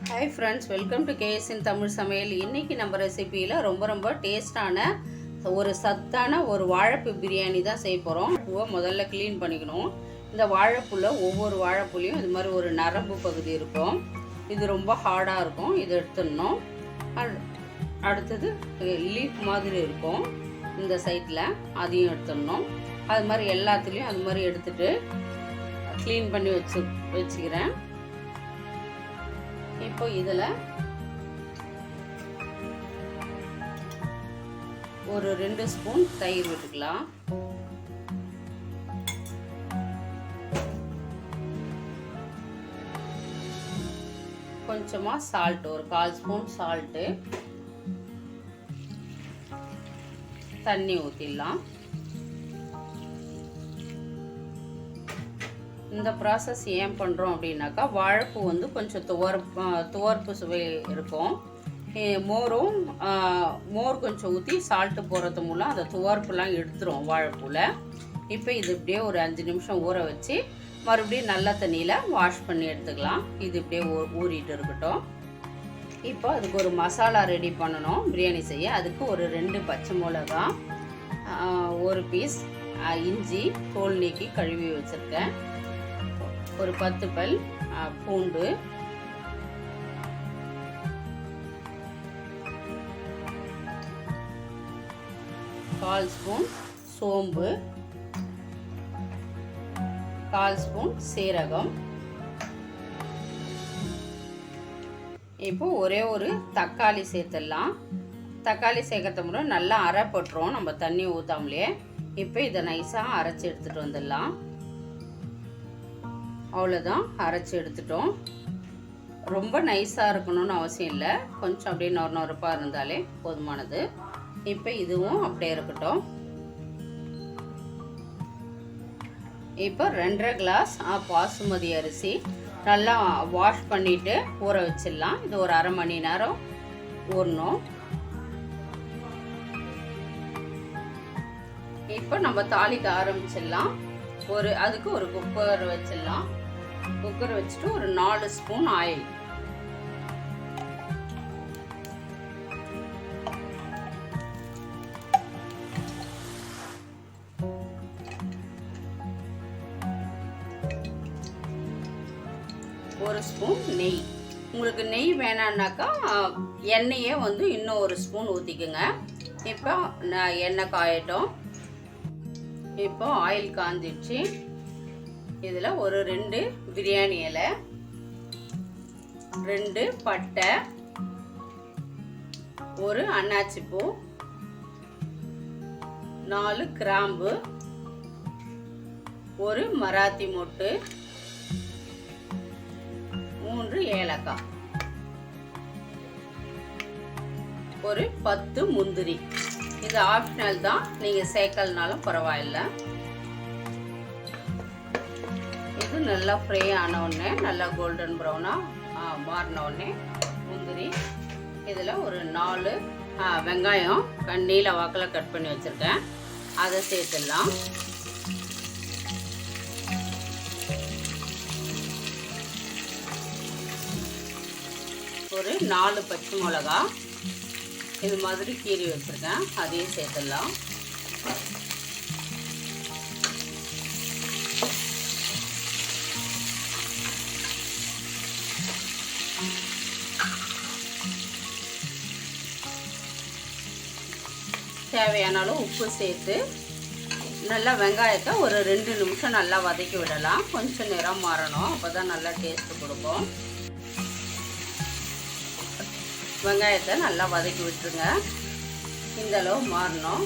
Hi friends, welcome to KS in Tamil சமையல். இன்றைக்கி நம்ம ரெசிப்பியில் ரொம்ப டேஸ்டான ஒரு சத்தான ஒரு வாழைப்பூ பிரியாணி தான் செய்ய போகிறோம். பூவை முதல்ல க்ளீன் பண்ணிக்கணும். இந்த வாழைப்பூவில் ஒவ்வொரு வாழைப்பூலையும் இது மாதிரி ஒரு நரம்பு பகுதி இருக்கும். இது ரொம்ப ஹார்டாக இருக்கும். இது எடுத்துடணும். அடுத்தது லீஃப் மாதிரி இருக்கும் இந்த சைட்டில், அதையும் எடுத்துடணும். அது மாதிரி எல்லாத்துலேயும் அது மாதிரி எடுத்துகிட்டு க்ளீன் பண்ணி வச்சுக்கிறேன். இப்போ இதில் ஒரு 2 ஸ்பூன் தயிர் விட்டுக்கலாம். கொஞ்சமாக சால்ட், ஒரு 1/4 ஸ்பூன் சால்ட்டு, தண்ணி ஊற்றிடலாம். இந்த ப்ராசஸ் ஏன் பண்ணுறோம் அப்படின்னாக்கா, வாழைப்பூ வந்து கொஞ்சம் துவர்ப்பு சுவை இருக்கும். மோர் கொஞ்சம் ஊற்றி சால்ட்டு போடுறது மூலம் அந்த துவர்ப்புலாம் எடுத்துரும் வாழைப்பூவில். இப்போ இது இப்படியே ஒரு 5 நிமிஷம் ஊற வச்சு மறுபடியும் நல்ல தண்ணியில் வாஷ் பண்ணி எடுத்துக்கலாம். இது இப்படியே ஊறிட்டு இருக்கட்டும். இப்போ அதுக்கு ஒரு மசாலா ரெடி பண்ணணும் பிரியாணி செய்ய. அதுக்கு ஒரு 2 பச்சை மிளகா, ஒரு பீஸ் இஞ்சி தோல் நீக்கி கழுவி வச்சுருக்கேன், ஒரு 10 பல் பூண்டு, கால் ஸ்பூன் சோம்பு, 1/4 ஸ்பூன் சீரகம். இப்போ ஒரே ஒரு தக்காளி சேர்த்துடலாம். தக்காளி சேர்க்கறது முறை நல்லா அரைப்பட்டுரும் நம்ம தண்ணி ஊற்றாமலே. இப்போ இதை நைஸாக அரைச்சி எடுத்துகிட்டு வந்துடலாம். அவ்வளோதான், அரைச்சி எடுத்துட்டோம். ரொம்ப நைஸாக இருக்கணும்னு அவசியம் இல்லை, கொஞ்சம் அப்படியே நொறுப்பாக இருந்தாலே போதுமானது. இப்போ இதுவும் அப்படியே இருக்கட்டும். இப்போ 2.5 கிளாஸ் பாசுமதி அரிசி நல்லா வாஷ் பண்ணிவிட்டு ஊற வச்சிடலாம். இது ஒரு 1/2 மணி நேரம் ஊறணும். இப்போ நம்ம தாளிக்க ஆரம்பிச்சிடலாம். அதுக்கு ஒரு குக்கர் வச்சிடலாம். குக்கர் வச்சுட்டு ஒரு 4 ஸ்பூன் ஆயில், ஒரு ஸ்பூன் நெய். உங்களுக்கு நெய் வேணான்னாக்கா எண்ணெயே வந்து இன்னும் ஒரு ஸ்பூன் ஊற்றிக்குங்க. இப்போ எண்ணெய் காயட்டும். இப்போ ஆயில் காஞ்சிடுச்சு. இதில் ஒரு 2 பிரியாணி இலை, 2 பட்டை, ஒரு அன்னாச்சி பூ, 4 கிராம்பு, ஒரு மராத்தி மொட்டு, 3 ஏலக்காய், ஒரு 10 முந்திரி. இது ஆப்ஷனல் தான், நீங்கள் சேர்க்கலனாலும் பரவாயில்ல. இது நல்லா ஃப்ரை ஆன உடனே, நல்லா கோல்டன் ப்ரௌனாக மாறின உடனே முந்திரி, இதில் ஒரு 4 வெங்காயம் நீல வாக்கில் கட் பண்ணி வச்சுருக்கேன், அதை சேர்த்துடலாம். ஒரு 4 பச்சை மிளகா இது மாதிரி கீறி வச்சுருக்கேன், அதையும் சேர்த்துடலாம். தேவையான அளவு உப்பு சேர்த்து நல்லா வெங்காயத்தை ஒரு 2 நிமிஷம் நல்லா வதக்கி விடலாம். கொஞ்சம் நிறம் மாறணும், அப்போ தான் நல்லா டேஸ்ட்டு கொடுக்கும். வெங்காயத்தை நல்லா வதக்கி விட்டுருங்க, இந்த அளவு மாறணும்.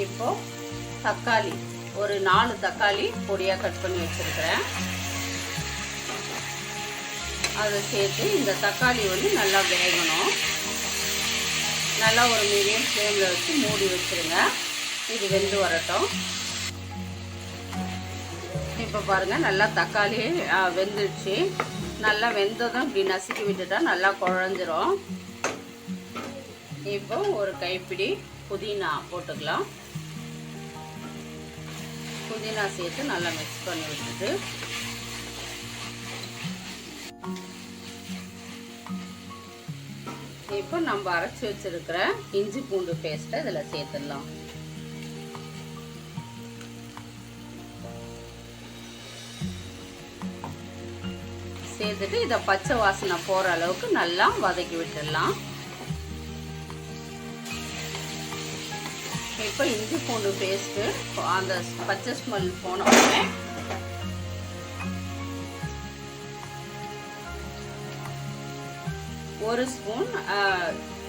இப்போ தக்காளி, ஒரு 4 தக்காளி பொடியாக கட் பண்ணி வச்சுருக்கிறேன், அதை சேர்த்து இந்த தக்காளி வந்து நல்லா வேகணும். நல்லா ஒரு மீடியம் ஃப்ளேமில் வச்சு மூடி வச்சுருங்க. இது வெந்து வரட்டும். இப்போ பாருங்கள், நல்லா தக்காளி வெந்துடுச்சு. நல்லா வெந்ததும் இப்படி நசுக்கி விட்டுட்டா நல்லா குழஞ்சிரும். இப்போ ஒரு கைப்பிடி புதினா போட்டுக்கலாம். புதினா சேர்த்து நல்லா மிக்ஸ் பண்ணி விட்டுட்டு இப்போ நம்ம அரைச்சி வச்சிருக்கிற இஞ்சி பூண்டு பேஸ்ட்டை இதில் சேர்த்துடலாம். சேர்த்துட்டு இதை பச்சை வாசனை போகிற அளவுக்கு நல்லா வதக்கி விட்டுடலாம். இப்போ இஞ்சி பூண்டு பேஸ்ட்டு அந்த பச்சை ஸ்மெல் போன உடனே ஒரு ஸ்பூன்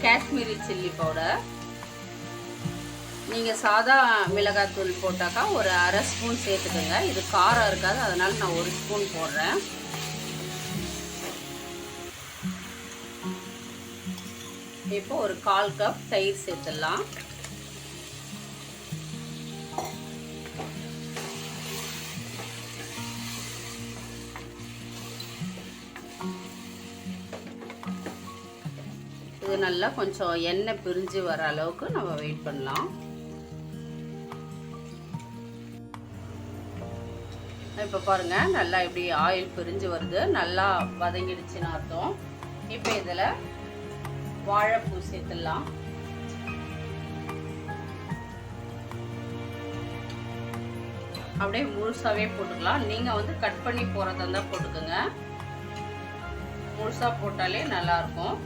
காஷ்மீரி சில்லி பவுடர். நீங்கள் சாதா மிளகாத்தூள் போட்டாக்கா ஒரு அரை ஸ்பூன் சேர்த்துக்கோங்க. இது காரம் இருக்காது, அதனால நான் ஒரு ஸ்பூன் போடுறேன். இப்போ ஒரு 1/4 கப் தயிர் சேர்த்துடலாம். இது நல்லா கொஞ்சம் எண்ணெய் பிரிஞ்சு வர அளவுக்கு நம்ம வெயிட் பண்ணலாம். இப்போ பாருங்க, நல்லா இப்படி ஆயில் பிரிஞ்சு வருது, நல்லா வதங்கிடுச்சுன்னு அர்த்தம். இப்போ இதில் வாழைப்பூ சேர்த்துடலாம். அப்படியே முழுசாவே போட்டுக்கலாம். நீங்கள் வந்து கட் பண்ணி போகிறதா இருந்தால் போட்டுக்கோங்க. முழுசாக போட்டாலே நல்லா இருக்கும்.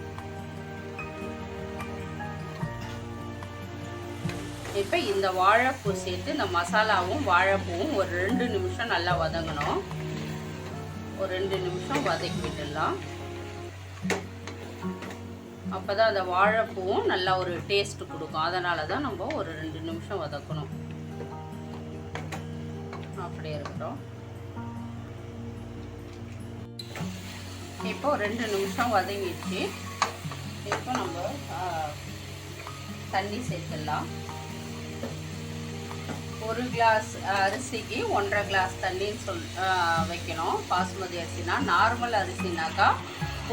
இப்போ இந்த வாழைப்பூ சேர்த்து இந்த மசாலாவும் வாழைப்பூவும் ஒரு 2 நிமிஷம் நல்லா வதங்கணும். ஒரு 2 நிமிஷம் வதக்கி விட்டுடலாம். அப்போ தான் அந்த வாழைப்பூவும் நல்லா ஒரு டேஸ்ட் கொடுக்கும். அதனால தான் நம்ம ஒரு 2 நிமிஷம் வதக்கணும். அப்படியே இருக்கட்டும். இப்போ 2 நிமிஷம் வதங்கிடுச்சு. இப்போ நம்ம தண்ணி சேர்த்துடலாம். 1 கிளாஸ் அரிசிக்கு 1.5 கிளாஸ் தண்ணின்னு வைக்கணும். பாஸ்மதி அரிசினா, நார்மல் அரிசினாக்கா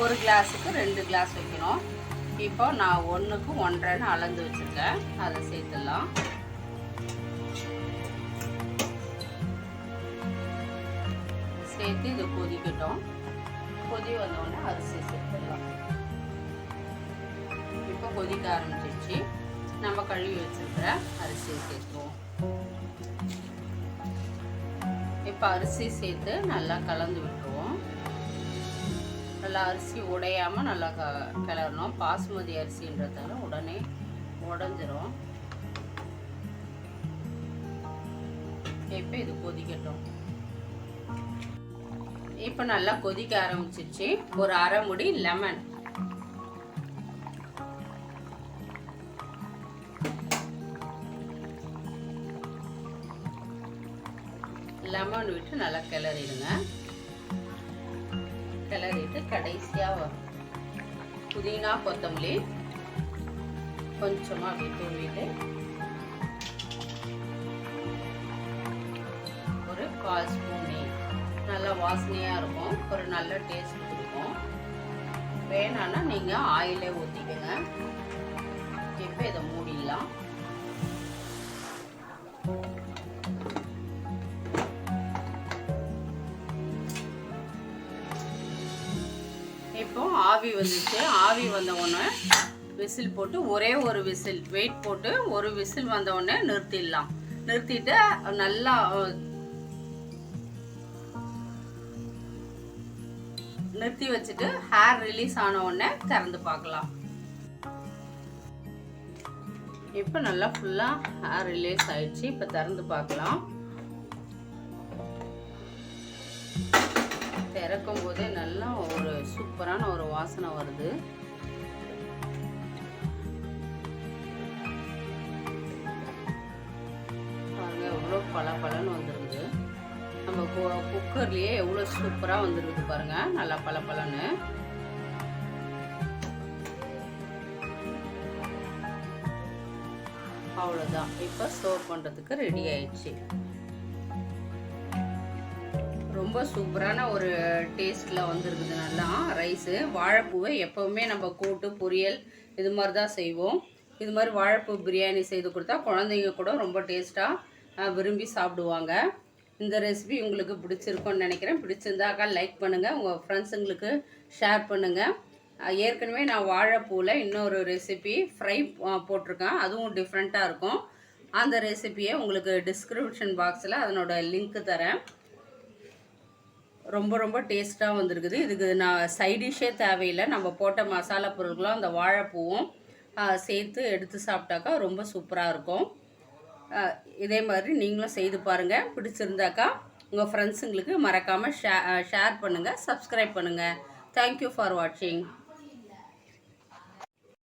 1 கிளாஸுக்கு 2 கிளாஸ் வைக்கணும். இப்போ நான் 1க்கு 1.5ன்னு அளந்து வச்சுருக்கேன். அதை சேர்த்துடலாம். சேர்த்து இது கொதிக்கட்டும். கொதி வந்தோடனே அரிசி சேர்த்துடலாம். இப்போ கொதிக்க ஆரம்பிச்சிருச்சு. நம்ம கழுவி வச்சிருக்கிற அரிசியை சேர்த்துவோம். இப்போ அரிசி சேர்த்து நல்லா கலந்து விட்டுருவோம். நல்லா அரிசி உடையாம நல்லா கிளறணும். பாஸ்மதி அரிசின்றதால உடனே உடஞ்சிரும். இப்போ இது கொதிக்கட்டும். இப்போ நல்லா கொதிக்க ஆரம்பிச்சிருச்சு. ஒரு அரை முடி லெமன், லெமன் விட்டு நல்லா கிளறிடுங்க. கிளறிட்டு கடைசியாக புதினா கொத்தமல்லி கொஞ்சமாக அப்படி தூவிட்டு ஒரு 1/4 ஸ்பூன் நெய். நல்லா வாசனையாக இருக்கும், ஒரு நல்ல டேஸ்ட் கொடுக்கும். வேணான்னா நீங்கள் ஆயிலே ஊற்றிக்கோங்க. இப்போ இதை மூடிடலாம். இப்போ ஆவி வந்துச்சு. ஆவி வந்த உடனே விசில் போட்டு ஒரே ஒரு விசில் வெயிட் போட்டு ஒரு விசில் வந்த உடனே நிறுத்திடலாம். நிறுத்திட்டு நல்லா நிறுத்தி வச்சுட்டு ஹேர் ரிலீஸ் ஆன உடனே திறந்து பார்க்கலாம். இப்போ நல்லா ஃபுல்லாக ஹேர் ரிலீஸ் ஆயிடுச்சு. இப்போ திறந்து பார்க்கலாம். திறக்கும் போதே நல்லா ஒரு சூப்பரான ஒரு வாசனை வருது. பாருங்க எவ்வளோ பளபளன்னு வந்துருக்குது. நம்ம குக்கர்லயே எவ்வளோ சூப்பராக வந்துருக்குது பாருங்க, நல்லா பளபளன்னு. அவ்வளோதான். இப்போ சர்வ் பண்ணுறதுக்கு ரெடி ஆயிடுச்சு. ரொம்ப சூப்பரான ஒரு டேஸ்ட்டில் வந்துருக்குது நல்லா ரைஸு. வாழைப்பூவை எப்போவுமே நம்ம கூட்டு பொரியல் இது மாதிரி தான் செய்வோம். இது மாதிரி வாழைப்பூ பிரியாணி செய்து கொடுத்தா குழந்தைங்க கூட ரொம்ப டேஸ்ட்டாக விரும்பி சாப்பிடுவாங்க. இந்த ரெசிபி உங்களுக்கு பிடிச்சிருக்கும்னு நினைக்கிறேன். பிடிச்சிருந்தாக்கா லைக் பண்ணுங்கள், உங்கள் ஃப்ரெண்ட்ஸுங்களுக்கு ஷேர் பண்ணுங்கள். ஏற்கனவே நான் வாழைப்பூவில் இன்னொரு ரெசிபி ஃப்ரை போட்டிருக்கேன், அதுவும் டிஃப்ரெண்ட்டாக இருக்கும். அந்த ரெசிபியை உங்களுக்கு டிஸ்கிரிப்ஷன் பாக்ஸில் அதனோட லிங்க்கு தரேன். ரொம்ப ரொம்ப டேஸ்ட்டாக வந்திருக்குது. இதுக்கு நான் சைடிஷ்ஷே தேவையில்லை, நம்ம போட்ட மசாலா பொருட்களும் அந்த வாழைப்பூவும் சேர்த்து எடுத்து சாப்பிட்டாக்கா ரொம்ப சூப்பராக இருக்கும். இதே மாதிரி நீங்களும் செய்து பாருங்கள். பிடிச்சிருந்தாக்கா உங்கள் ஃப்ரெண்ட்ஸுங்களுக்கு மறக்காமல் ஷேர் பண்ணுங்கள், சப்ஸ்கிரைப் பண்ணுங்கள். தேங்க்யூ ஃபார் வாட்சிங்.